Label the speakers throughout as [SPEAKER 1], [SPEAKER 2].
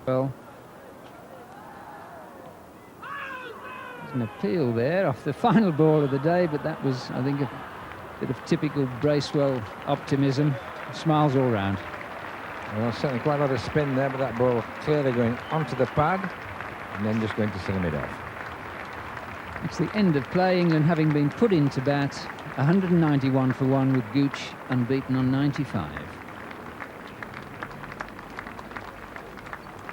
[SPEAKER 1] Well, there's an appeal there off the final ball of the day, but that was, I think, a bit of typical Bracewell optimism. Smiles all round.
[SPEAKER 2] Well, certainly quite a lot of spin there, but that ball clearly going onto the pad and then just going to slim it off.
[SPEAKER 1] It's the end of play, England having been put into bat, 191 for 1 with Gooch unbeaten on 95.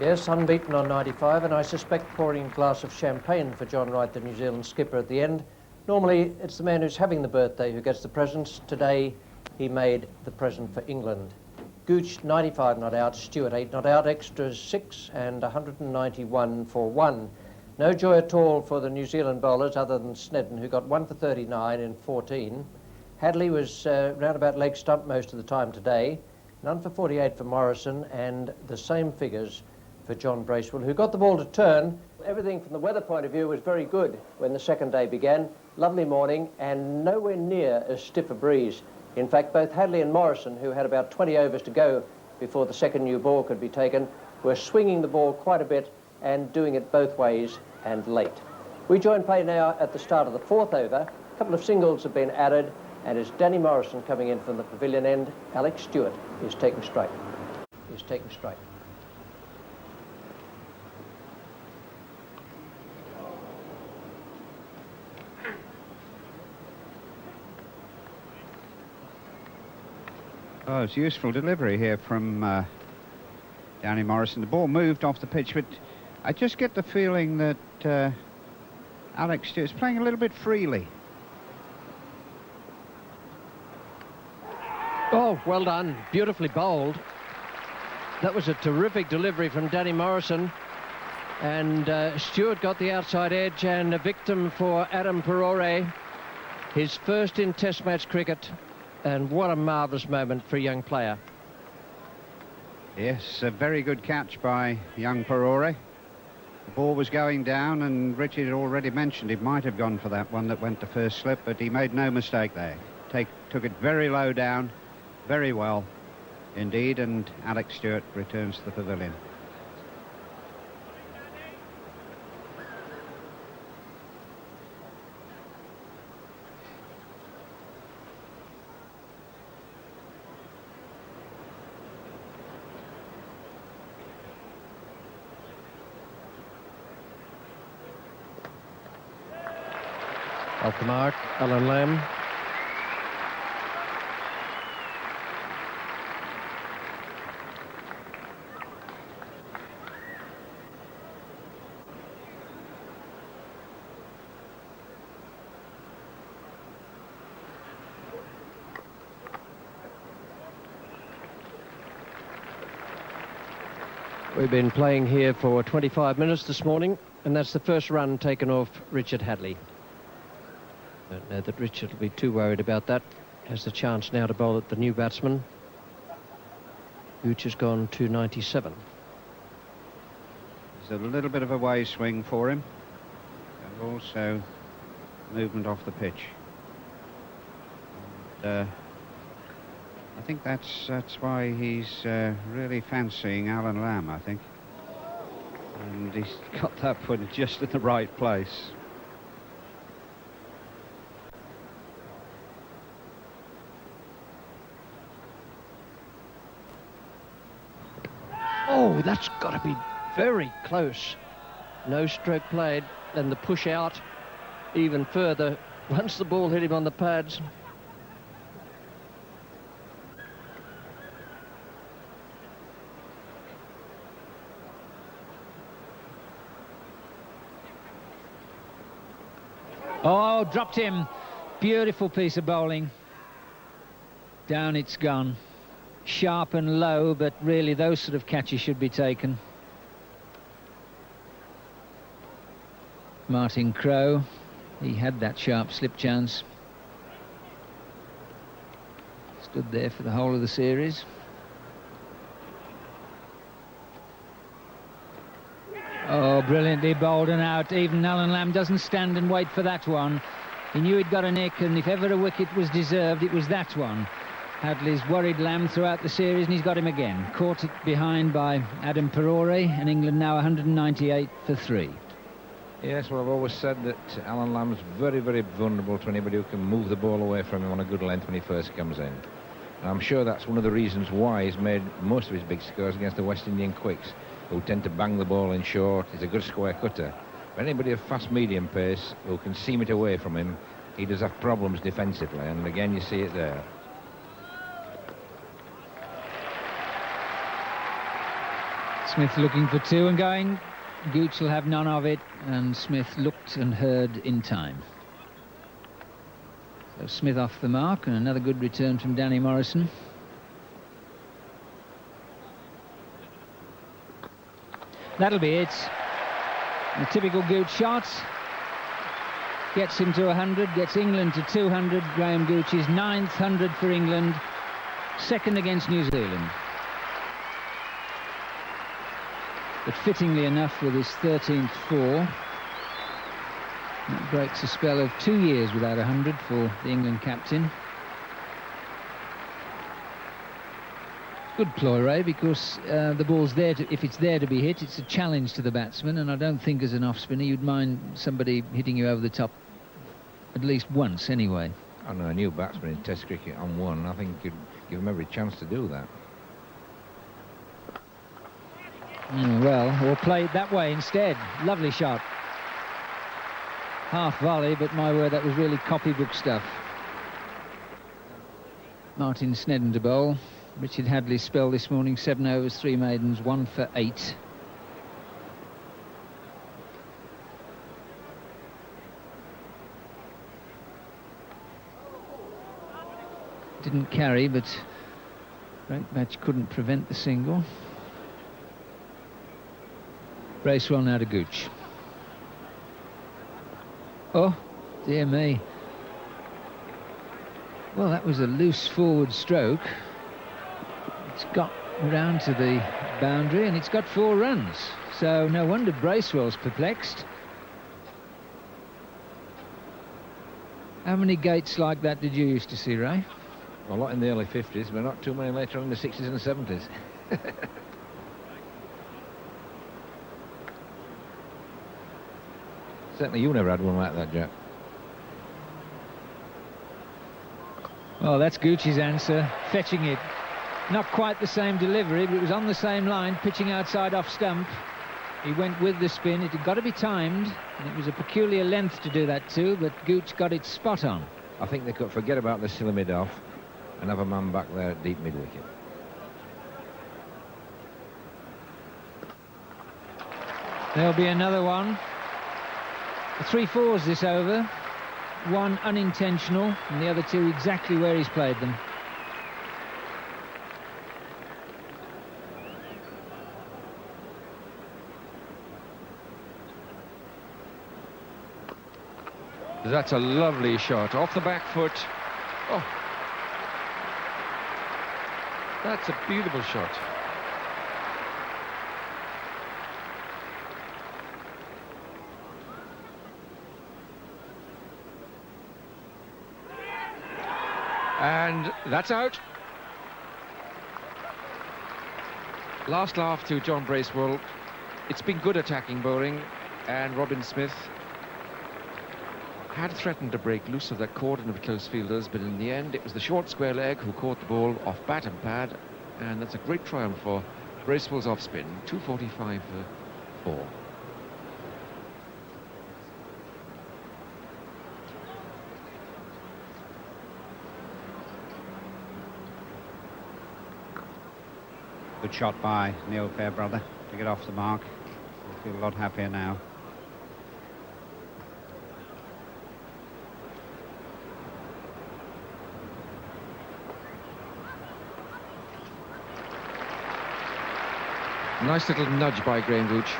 [SPEAKER 3] Yes, unbeaten on 95, and I suspect pouring a glass of champagne for John Wright, the New Zealand skipper, at the end. Normally, it's the man who's having the birthday who gets the presents. Today, he made the present for England. Gooch, 95 not out, Stewart, 8 not out, extras 6, and 191 for 1. No joy at all for the New Zealand bowlers other than Snedden, who got 1 for 39 in 14. Hadley was round about leg stump most of the time today. None for 48 for Morrison, and the same figures for John Bracewell, who got the ball to turn. Everything from the weather point of view was very good when the second day began. Lovely morning and nowhere near as stiff a breeze. In fact, both Hadley and Morrison, who had about 20 overs to go before the second new ball could be taken, were swinging the ball quite a bit and doing it both ways and late. We join play now at the start of the fourth over. A couple of singles have been added, and it's Danny Morrison coming in from the pavilion end. Alex Stewart is taking straight.
[SPEAKER 4] Oh, it's useful delivery here from Danny Morrison. The ball moved off the pitch, but I just get the feeling that Alex Stewart's playing a little bit freely.
[SPEAKER 3] Oh, well done. Beautifully bowled. That was a terrific delivery from Danny Morrison. And Stewart got the outside edge, and a victim for Adam Perore. His first in Test match cricket. And what a marvellous moment for a young player.
[SPEAKER 4] Yes, a very good catch by young Perore. The ball was going down, and Richard had already mentioned it might have gone for that one that went to first slip, but he made no mistake there. Took it very low down, very well indeed, and Alex Stewart returns to the pavilion.
[SPEAKER 3] Off the mark, Alan Lamb. We've been playing here for 25 minutes this morning, and that's the first run taken off Richard Hadley. Don't know that Richard will be too worried about that. Has the chance now to bowl at the new batsman. Gooch has gone to 97.
[SPEAKER 4] There's a little bit of a way swing for him, and also movement off the pitch. And, I think that's why he's really fancying Alan Lamb, I think. And he's got that put just in the right place.
[SPEAKER 3] Oh, that's got to be very close. No stroke played, and the push out even further once the ball hit him on the pads.
[SPEAKER 1] Oh, dropped him. Beautiful piece of bowling. Down it's gone. Sharp and low, but really those sort of catches should be taken. Martin Crowe, he had that sharp slip chance. Stood there for the whole of the series. Oh, brilliantly bowled and out. Even Alan Lamb doesn't stand and wait for that one. He knew he'd got a nick, and if ever a wicket was deserved, it was that one. Hadlee's worried Lamb throughout the series, and he's got him again. Caught it behind by Adam Perore, and England now 198 for 3.
[SPEAKER 2] Yes, well, I've always said that Alan Lamb's very, very vulnerable to anybody who can move the ball away from him on a good length when he first comes in. And I'm sure that's one of the reasons why he's made most of his big scores against the West Indian quicks, who tend to bang the ball in short. He's a good square cutter. But anybody of fast medium pace who can seam it away from him, he does have problems defensively, and again you see it there.
[SPEAKER 1] Smith looking for 2 and going. Gooch will have none of it, and Smith looked and heard in time. So Smith off the mark, and another good return from Danny Morrison. That'll be it. A typical Gooch shot. Gets him to 100, gets England to 200. Graham Gooch's 9th 100 for England, 2nd against New Zealand. But fittingly enough, with his 13th 4, that breaks a spell of 2 years without 100 for the England captain. Good ploy, Ray, because the ball's there to, if it's there to be hit, it's a challenge to the batsman, and I don't think as an off-spinner you'd mind somebody hitting you over the top at least once anyway.
[SPEAKER 2] I know a new batsman in Test cricket on 1. I think you'd give him every chance to do that.
[SPEAKER 1] Well, or play it that way instead. Lovely shot. Half volley, but my word, that was really copybook stuff. Martin Snedden to bowl. Richard Hadlee's spell this morning, 7 overs, 3 maidens, 1 for 8. Didn't carry, but Great Match couldn't prevent the single. Bracewell now to Gooch. Oh, dear me. Well, that was a loose forward stroke. It's got round to the boundary, and it's got 4 runs. So no wonder Bracewell's perplexed. How many gates like that did you used to see, Ray?
[SPEAKER 2] A lot in the early 50s, but not too many later on in the 60s and 70s. Certainly you never had one like that, Jack.
[SPEAKER 1] Well, that's Gooch's answer, fetching it. Not quite the same delivery, but it was on the same line, pitching outside off stump. He went with the spin. It had got to be timed, and it was a peculiar length to do that too, but Gooch got it spot on.
[SPEAKER 2] I think they could forget about the silly mid-off and have a man back there at deep mid-wicket.
[SPEAKER 1] There'll be another one. 3 fours this over. 1 unintentional, and the other 2 exactly where he's played them.
[SPEAKER 5] That's a lovely shot off the back foot. Oh, that's a beautiful shot. And that's out. Last laugh to John Bracewell. It's been good attacking bowling, and Robin Smith had threatened to break loose of that cordon of close fielders, but in the end it was the short square leg who caught the ball off bat and pad, and that's a great triumph for Bracewell's off spin. 245 for 4.
[SPEAKER 4] Good shot by Neil Fairbrother to get off the mark. I feel a lot happier now.
[SPEAKER 5] Nice little nudge by Graham Gooch.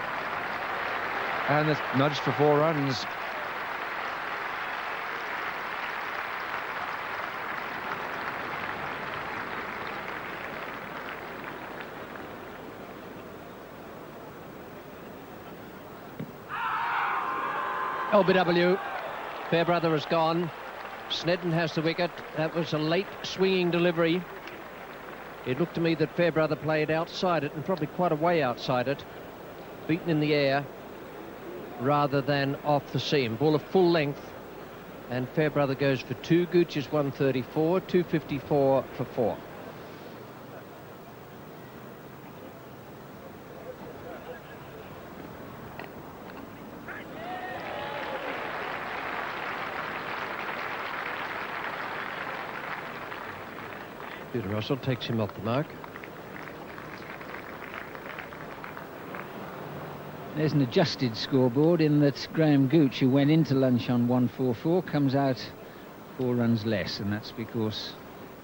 [SPEAKER 5] And it's nudged for 4 runs.
[SPEAKER 3] LBW. Fairbrother has gone. Snedden has the wicket. That was a late swinging delivery. It looked to me that Fairbrother played outside it, and probably quite a way outside it, beaten in the air rather than off the seam. Ball of full length, and Fairbrother goes for 2. Gooch is 134, 254 for 4. Peter Russell takes him off the mark.
[SPEAKER 1] There's an adjusted scoreboard in that Graham Gooch, who went into lunch on 144, comes out 4 runs less, and that's because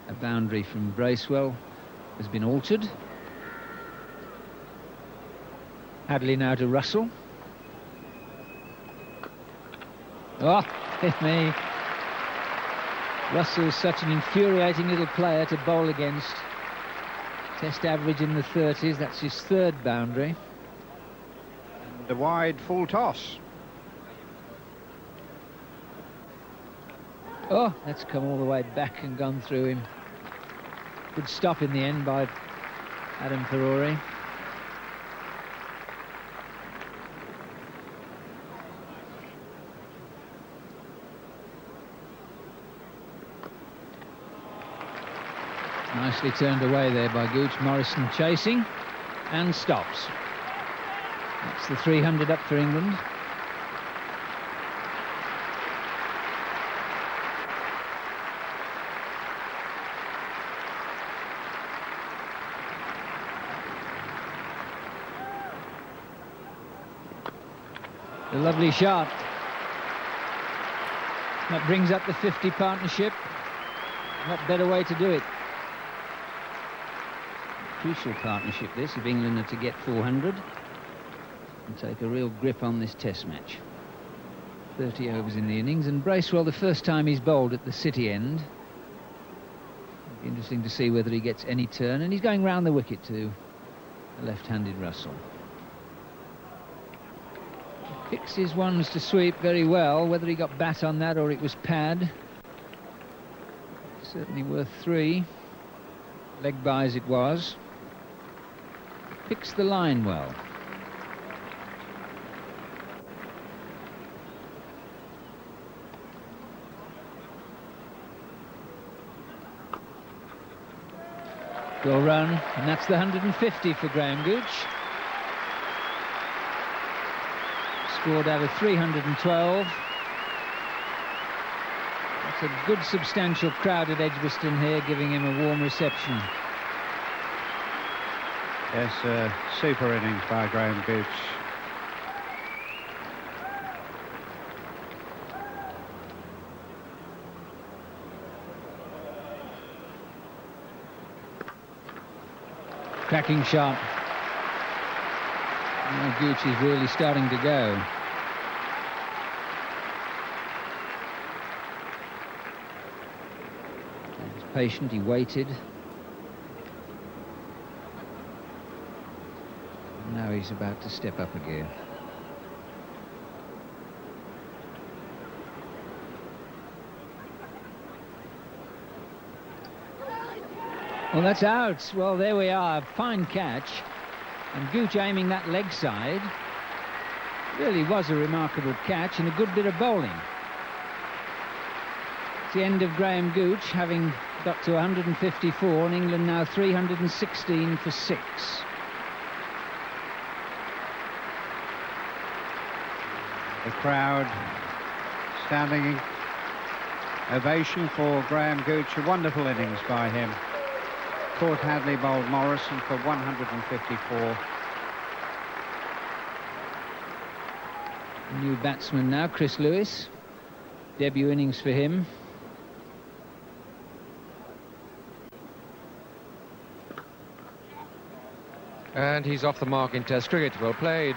[SPEAKER 1] a boundary from Bracewell has been altered. Hadley now to Russell. Oh, hit me. Russell's such an infuriating little player to bowl against. Test average in the 30s, that's his 3rd boundary.
[SPEAKER 4] And the wide full toss.
[SPEAKER 1] Oh, that's come all the way back and gone through him. Good stop in the end by Adam Perore. Nicely turned away there by Gooch. Morrison chasing and stops. That's the 300 up for England. A lovely shot. That brings up the 50 partnership. What better way to do it? Crucial partnership this, if England are to get 400 and take a real grip on this test match. 30 overs in the innings, and Bracewell, the first time he's bowled at the City end. It'll be interesting to see whether he gets any turn, and he's going round the wicket to a left-handed Russell. Picks his ones to sweep very well. Whether he got bat on that or it was pad, certainly worth 3. Leg bys it was. Picks the line well. Go run, and that's the 150 for Graham Gooch. Scored out of 312. It's a good substantial crowd at Edgbaston here, giving him a warm reception.
[SPEAKER 4] Yes, super innings by Graham Gooch.
[SPEAKER 1] Cracking shot. Now Gooch is really starting to go. He was patient, he waited. Now he's about to step up again. Well, that's out. Well, there we are. Fine catch. And Gooch aiming that leg side. Really was a remarkable catch and a good bit of bowling. It's the end of Graham Gooch, having got to 154, and England now 316 for 6.
[SPEAKER 4] The crowd standing ovation for Graham Gooch. A wonderful innings by him. Caught Hadley, bowled Morrison for 154.
[SPEAKER 1] New batsman now, Chris Lewis. Debut innings for him.
[SPEAKER 5] And he's off the mark in Test cricket. Well played.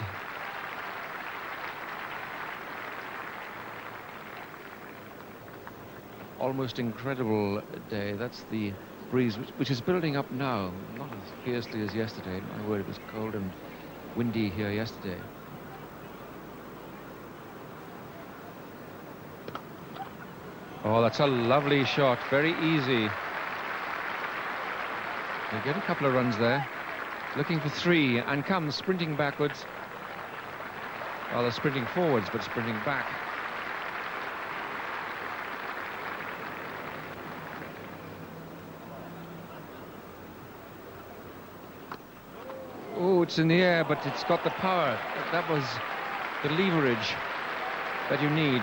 [SPEAKER 5] Almost incredible day. That's the breeze which is building up now, not as fiercely as yesterday. My word, it was cold and windy here yesterday. Oh, that's a lovely shot. Very easy. They get a couple of runs there. Looking for 3 and comes sprinting backwards. Well, they're sprinting forwards, but sprinting back. Oh, it's in the air, but it's got the power. That was the leverage that you need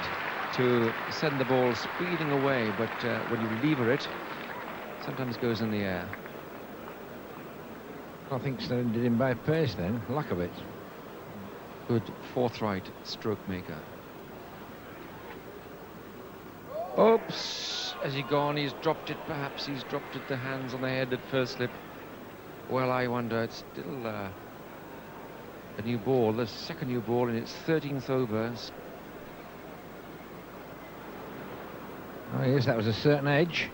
[SPEAKER 5] to send the ball speeding away, but when you lever it, sometimes it goes in the air.
[SPEAKER 2] I think Snedden did him by pace then, lack of it.
[SPEAKER 5] Good forthright stroke maker. Oops! Has he gone? He's dropped it, perhaps. He's dropped it the hands on the head at first slip. Well, I wonder. It's still a new ball, the second new ball in its 13th over.
[SPEAKER 2] Oh yes, that was a certain edge.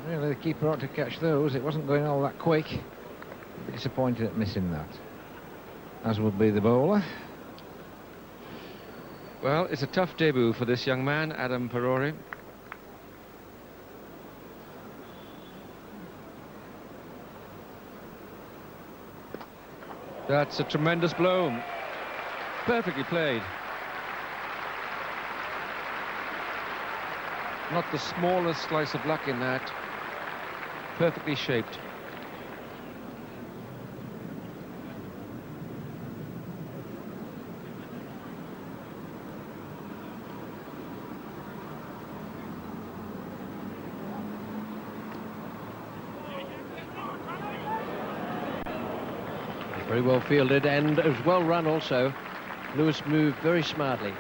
[SPEAKER 2] Really, the keeper ought to catch those. It wasn't going all that quick. I'd be disappointed at missing that, as would be the bowler.
[SPEAKER 5] Well, it's a tough debut for this young man, Adam Perore. That's a tremendous blow. Perfectly played. Not the smallest slice of luck in that. Perfectly shaped.
[SPEAKER 3] Very well fielded and as well run also. Lewis moved very smartly.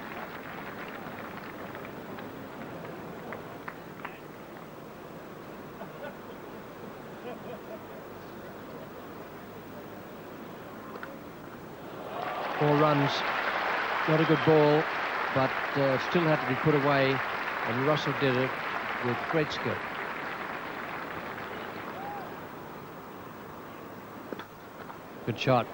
[SPEAKER 3] Four runs, not a good ball, but still had to be put away, and Russell did it with great skill. Good shot.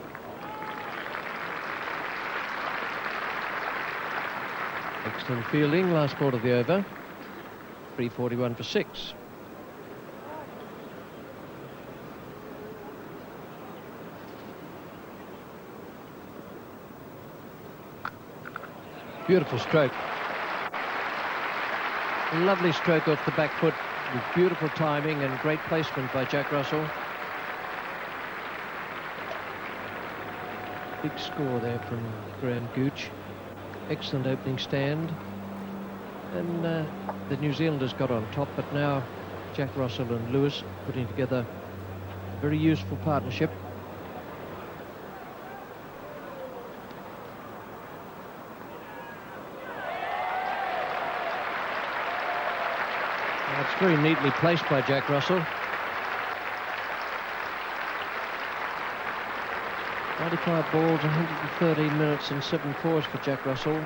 [SPEAKER 3] Excellent fielding, last ball of the over. 341 for 6. Beautiful stroke. Lovely stroke off the back foot with beautiful timing and great placement by Jack Russell. Big score there from Graham Gooch. Excellent opening stand. And the New Zealanders got on top, but now Jack Russell and Lewis putting together a very useful partnership. That's very neatly placed by Jack Russell. 95 balls, 113 minutes and 7 fours for Jack Russell.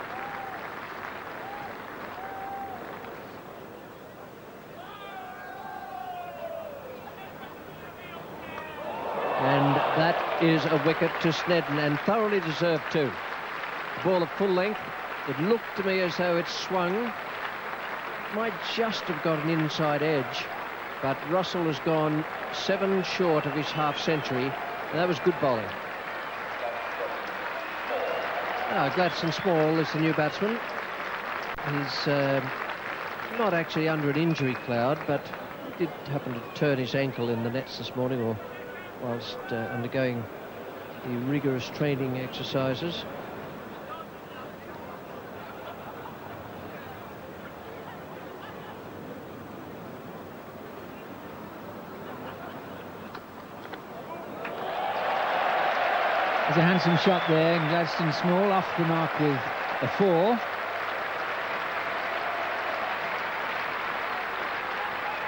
[SPEAKER 3] And that is a wicket to Snedden, and thoroughly deserved too. Ball at full length. It looked to me as though it swung. Might just have got an inside edge, but Russell has gone 7 short of his half century, and that was good bowling. Gladstone Small is the new batsman. He's not actually under an injury cloud, but he did happen to turn his ankle in the nets this morning, or whilst undergoing the rigorous training exercises.
[SPEAKER 1] There's a handsome shot there, and Gladstone Small off the mark with a 4.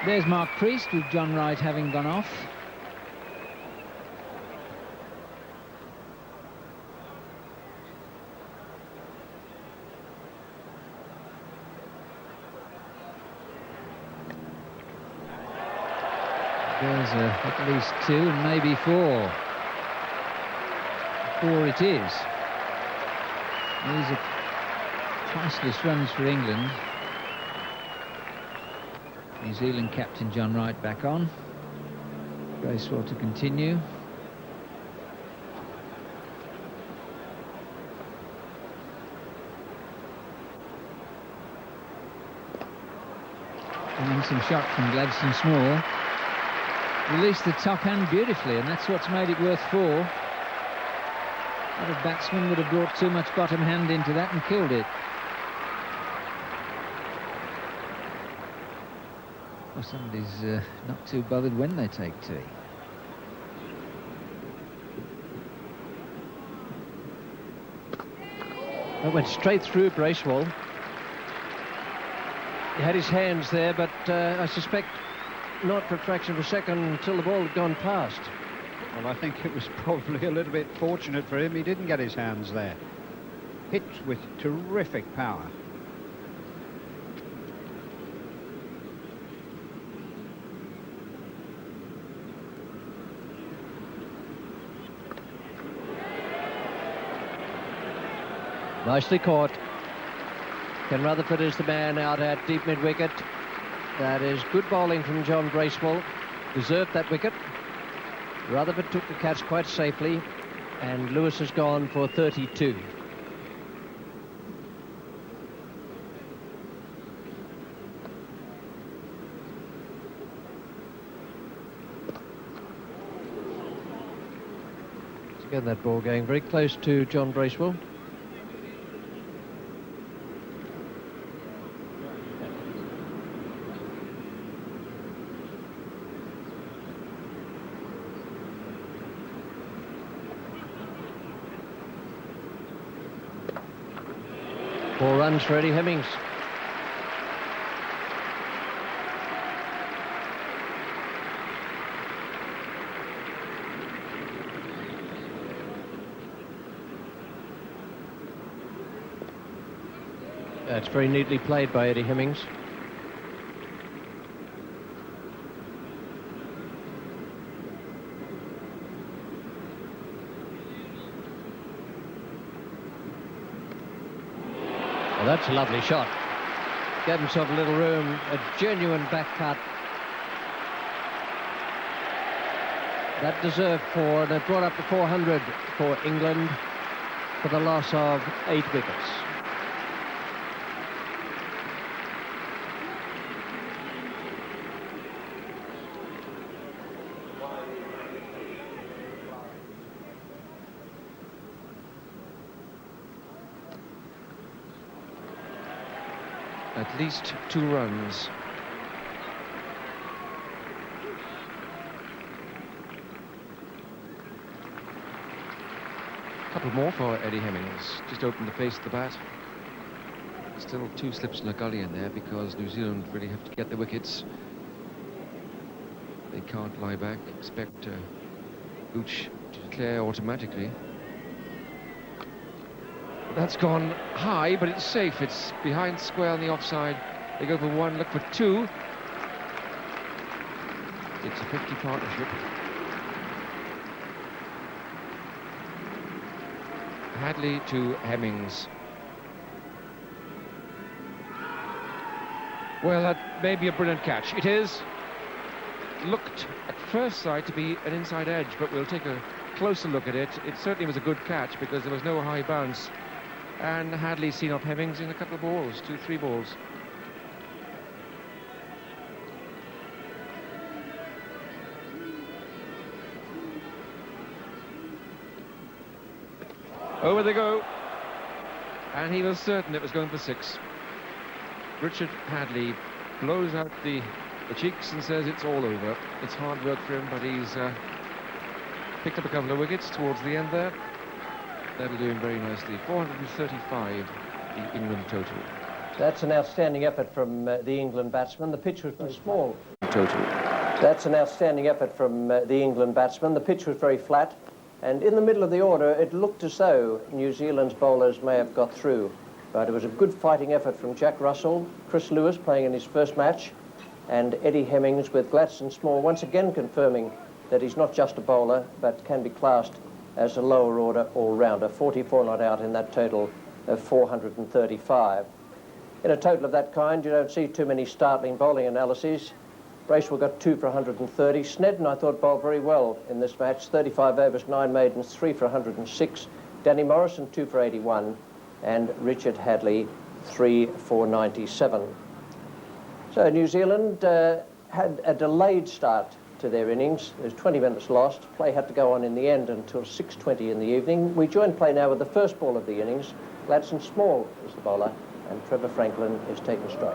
[SPEAKER 1] There's Mark Priest with John Wright having gone off. There's at least 2 and maybe 4. 4 it is. These are priceless runs for England. New Zealand captain John Wright back on. Bracewell to continue. And some shot from Gladstone Small. Released the top hand beautifully, and that's what's made it worth 4. A lot of batsmen would have brought too much bottom hand into that and killed it. Well, somebody's not too bothered when they take tea.
[SPEAKER 3] That went straight through Bracewell. He had his hands there, but I suspect not for a fraction of a second until the ball had gone past.
[SPEAKER 4] Well, I think it was probably a little bit fortunate for him. He didn't get his hands there. Hit with terrific power.
[SPEAKER 3] Nicely caught. Ken Rutherford is the man out at deep mid-wicket. That is good bowling from John Bracewell. Deserved that wicket. Rutherford took the catch quite safely, and Lewis has gone for 32. Again, that ball going very close to John Bracewell. Four runs for Eddie Hemmings. That's very neatly played by Eddie Hemmings. Well, that's a lovely shot. Gave himself a little room, a genuine back cut. That deserved 4, and it brought up to 400 for England for the loss of 8 wickets.
[SPEAKER 5] At least 2 runs. A couple more for Eddie Hemmings. Just opened the face of the bat. Still 2 slips in a gully in there because New Zealand really have to get the wickets. They can't lie back. Expect GOOCH to declare automatically. That's gone high, but it's safe. It's behind square on the offside. They go for 1, look for 2. It's a 50 partnership. Hadley to Hemmings. Well, that may be a brilliant catch. It is. Looked at first sight to be an inside edge, but we'll take a closer look at it. It certainly was a good catch because there was no high bounce. And Hadley seen off Hemmings in a couple of balls, 2-3 balls. Over they go. And he was certain it was going for 6. Richard Hadley blows out the cheeks and says it's all over. It's hard work for him, but he's picked up a couple of wickets towards the end there. That'll do him very nicely. 435, the England total.
[SPEAKER 3] That's an outstanding effort from the England batsman. The pitch was very small.
[SPEAKER 5] Total.
[SPEAKER 3] That's an outstanding effort from the England batsman. The pitch was very flat, and in the middle of the order, it looked as though New Zealand's bowlers may have got through. But it was a good fighting effort from Jack Russell, Chris Lewis playing in his first match, and Eddie Hemmings with Gladstone Small once again confirming that he's not just a bowler, but can be classed as a lower order all-rounder. 44 not out in that total of 435. In a total of that kind, you don't see too mmany startling bowling analyses. Bracewell got 2 for 130. Snedden, I thought, bowled very well in this match. 35 overs, 9 maidens, 3 for 106. Danny Morrison, 2 for 81. And Richard Hadley, 3 for 97. So New Zealand had a delayed start to their innings. There's 20 minutes lost. Play had to go on in the end until 6:20 in the evening. We join play now with the first ball of the innings. Gladstone Small is the bowler, and Trevor Franklin is taking strike.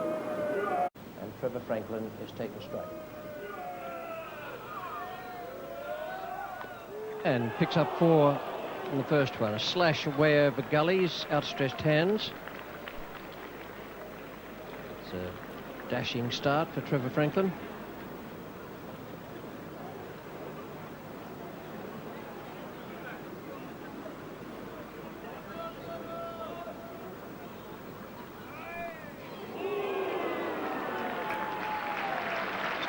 [SPEAKER 6] And picks up 4 in the first one. A slash away over gullies, outstretched hands. It's a dashing start for Trevor Franklin.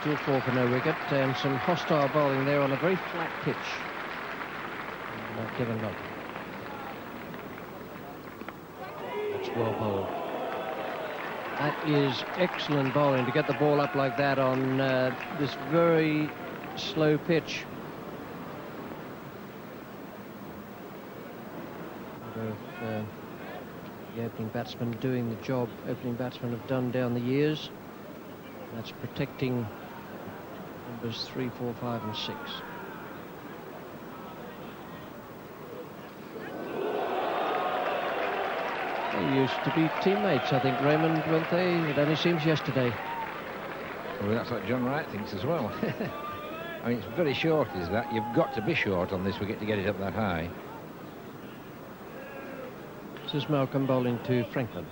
[SPEAKER 6] Still 4 for no wicket, and some hostile bowling there on a very flat pitch. Kevin Locke. That's well bowled. That is excellent bowling to get the ball up like that on this very slow pitch. The opening batsman doing the job opening batsmen have done down the years. That's protecting numbers 3, 4, 5 and 6. They used to be teammates, I think, Raymond, weren't they? It only seems yesterday.
[SPEAKER 2] Well, that's what John Wright thinks as well. I mean, it's very short, is that? You've got to be short on this wicket to get it up that high.
[SPEAKER 6] This is Malcolm bowling to Franklin.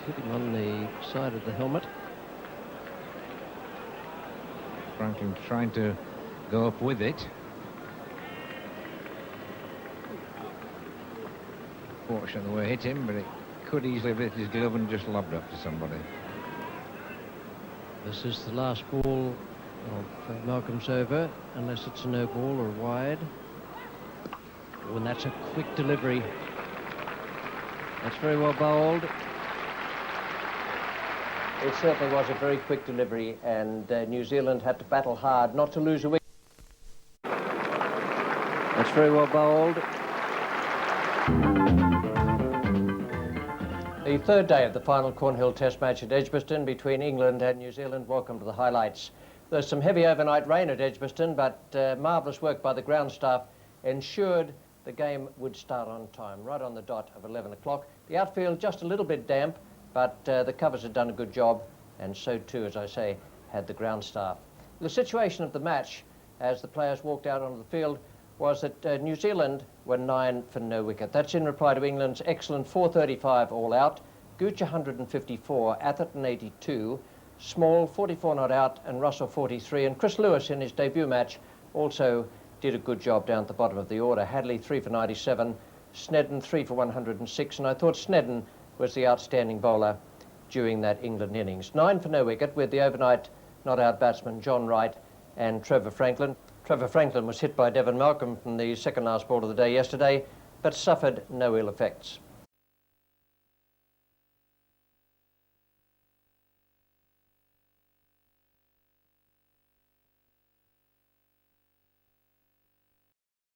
[SPEAKER 6] Hitting on the side of the helmet.
[SPEAKER 2] Franklin trying to go up with it. Fortunately, the way it hit him, but it could easily have hit his glove and just lobbed up to somebody.
[SPEAKER 6] This is the last ball of Malcolm's over, unless it's a no ball or wide. Oh, and that's a quick delivery. That's very well bowled.
[SPEAKER 3] It certainly was a very quick delivery, and New Zealand had to battle hard not to lose a wicket.
[SPEAKER 6] That's very well bowled.
[SPEAKER 3] The third day of the final Cornhill Test match at Edgbaston between England and New Zealand. Welcome to the highlights. There's some heavy overnight rain at Edgbaston, but marvellous work by the ground staff ensured the game would start on time, right on the dot of 11 o'clock. The outfield just a little bit damp, but the covers had done a good job, and so too, as I say, had the ground staff. The situation of the match, as the players walked out onto the field, was that New Zealand were 9 for no wicket. That's in reply to England's excellent 435 all out, Gooch 154, Atherton 82, Small 44 not out, and Russell 43, and Chris Lewis in his debut match also did a good job down at the bottom of the order. Hadley 3 for 97, Snedden 3 for 106, and I thought Snedden was the outstanding bowler during that England innings. 9 for no wicket with the overnight not-out batsman John Wright and Trevor Franklin. Trevor Franklin was hit by Devon Malcolm from the second last ball of the day yesterday, but suffered no ill effects.